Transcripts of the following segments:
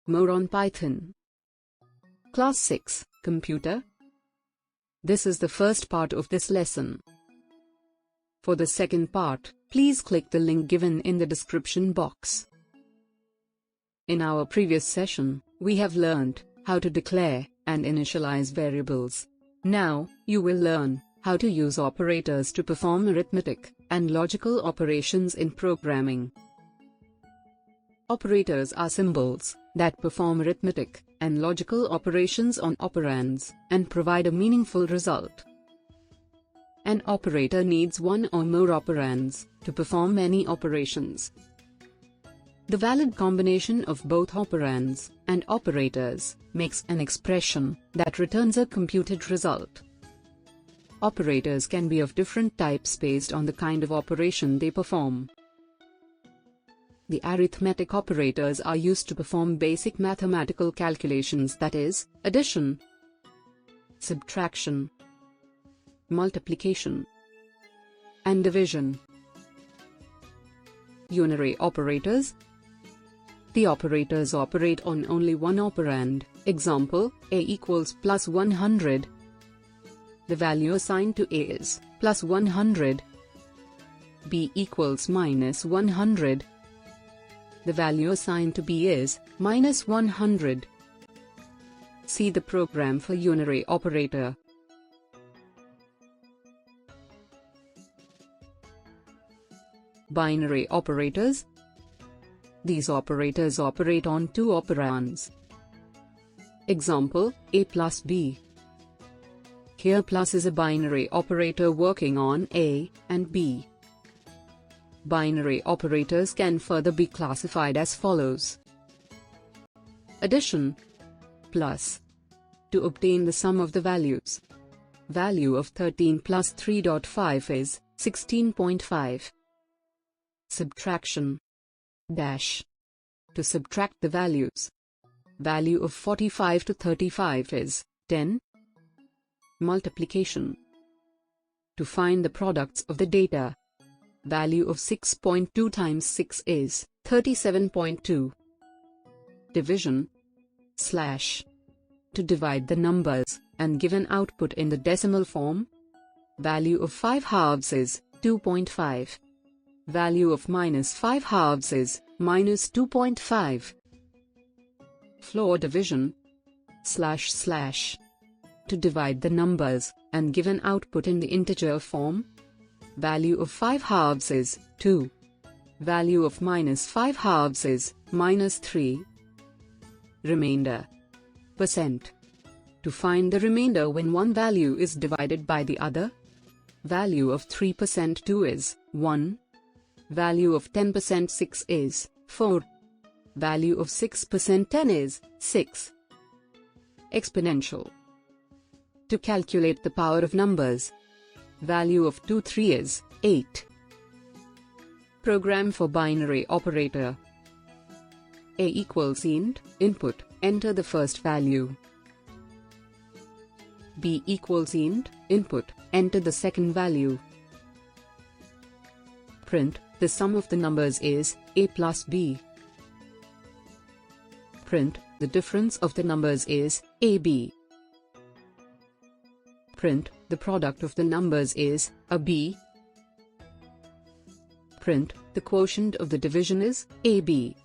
More on Python. Class 6, Computer. This is the first part of this lesson. For the second part, please click the link given in the description box. In our previous session, we have learned how to declare and initialize variables. Now, you will learn how to use operators to perform arithmetic and logical operations in programming. Operators are symbols that perform arithmetic and logical operations on operands and provide a meaningful result. An operator needs one or more operands to perform any operations. The valid combination of both operands and operators makes an expression that returns a computed result. Operators can be of different types based on the kind of operation they perform. The arithmetic operators are used to perform basic mathematical calculations, that is, addition, subtraction, multiplication, and division. Unary operators. The operators operate on only one operand. Example, A equals plus 100. The value assigned to A is plus 100. B equals minus 100. The value assigned to B is minus 100. See the program for unary operator. Binary operators. These operators operate on two operands. Example, A plus B. Here plus is a binary operator working on A and B. Binary operators can further be classified as follows. Addition. Plus. To obtain the sum of the values. Value of 13 plus 3.5 is 16.5. Subtraction. Dash. To subtract the values. Value of 45 to 35 is 10. Multiplication. To find the products of the data. Value of 6.2 times 6 is 37.2. Division. Slash. To divide the numbers and give an output in the decimal form. Value of 5 halves is 2.5. Value of minus 5 halves is minus 2.5. Floor division. Slash slash. To divide the numbers and give an output in the integer form. Value of 5 halves is 2. Value of minus 5 halves is minus 3. Remainder. Percent. To find the remainder when one value is divided by the other. Value of 3% 2 is 1. Value of 10% 6 is 4. Value of 6% 10 is 6. Exponential. To calculate the power of numbers. Value of 2 3 is 8. Program for binary operator. A equals int, input, enter the first value. B equals int, input, enter the second value. Print, the sum of the numbers is A plus B. Print, the difference of the numbers is AB. Print, the product of the numbers is a B. Print, the quotient of the division is AB.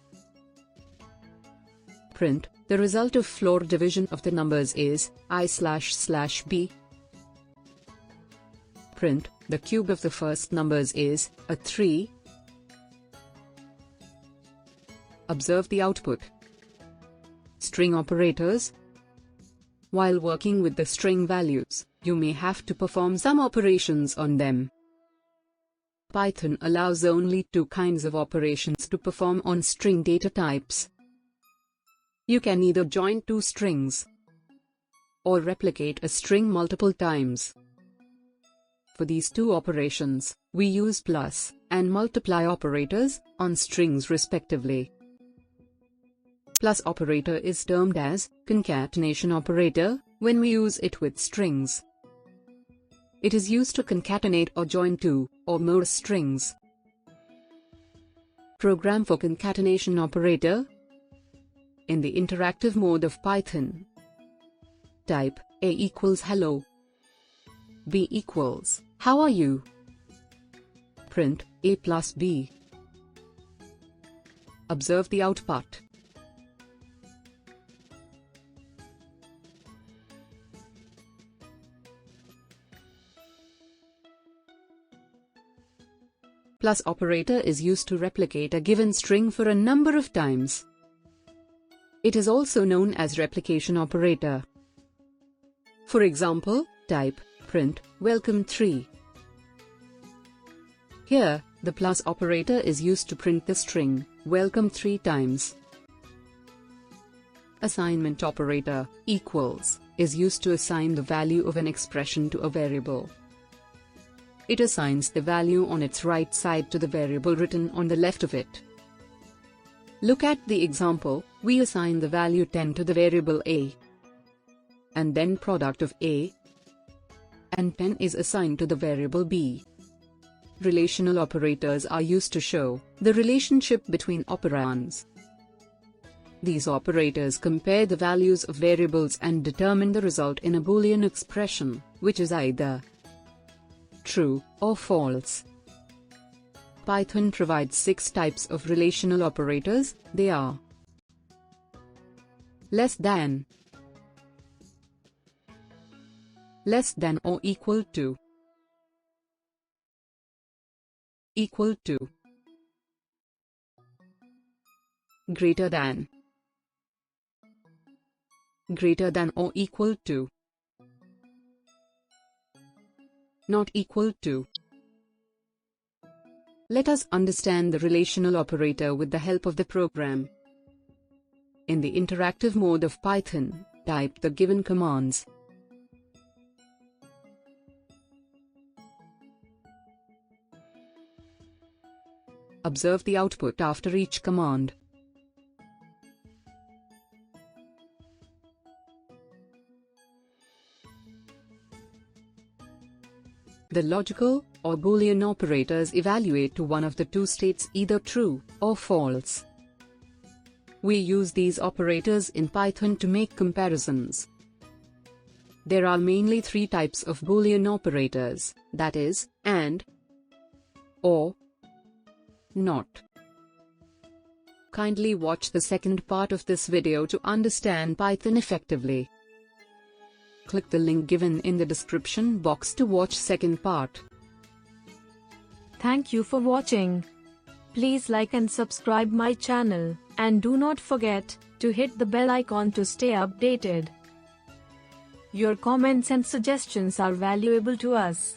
Print, the result of floor division of the numbers is I//B. Print, the cube of the first numbers is a 3. Observe the output. String operators. While working with the string values, you may have to perform some operations on them. Python allows only two kinds of operations to perform on string data types. You can either join two strings or replicate a string multiple times. For these two operations, we use plus and multiply operators on strings respectively. Plus operator is termed as concatenation operator when we use it with strings. It is used to concatenate or join two or more strings. Program for concatenation operator. In the interactive mode of Python, type A equals hello, B equals how are you, print A plus B. Observe the output. Plus operator is used to replicate a given string for a number of times. It is also known as replication operator. For example, type print welcome 3. Here, the plus operator is used to print the string welcome 3 times. Assignment operator equals is used to assign the value of an expression to a variable. It assigns the value on its right side to the variable written on the left of it. Look at the example. We assign the value 10 to the variable a, and then product of a and 10 is assigned to the variable b. Relational operators are used to show the relationship between operands. These operators compare the values of variables and determine the result in a Boolean expression, which is either true or false. Python provides 6 types of relational operators. They are less than or equal to, equal to, greater than or equal to, not equal to. Let us understand the relational operator with the help of the program. In the interactive mode of Python, type the given commands. Observe the output after each command. The logical or Boolean operators evaluate to one of the two states, either true or false. We use these operators in Python to make comparisons. There are mainly 3 types of Boolean operators, that is, and, or, not. Kindly watch the second part of this video to understand Python effectively. Click the link given in the description box to watch second part. Thank you for watching. Please like and subscribe my channel, and do not forget to hit the bell icon to stay updated. Your comments and suggestions are valuable to us.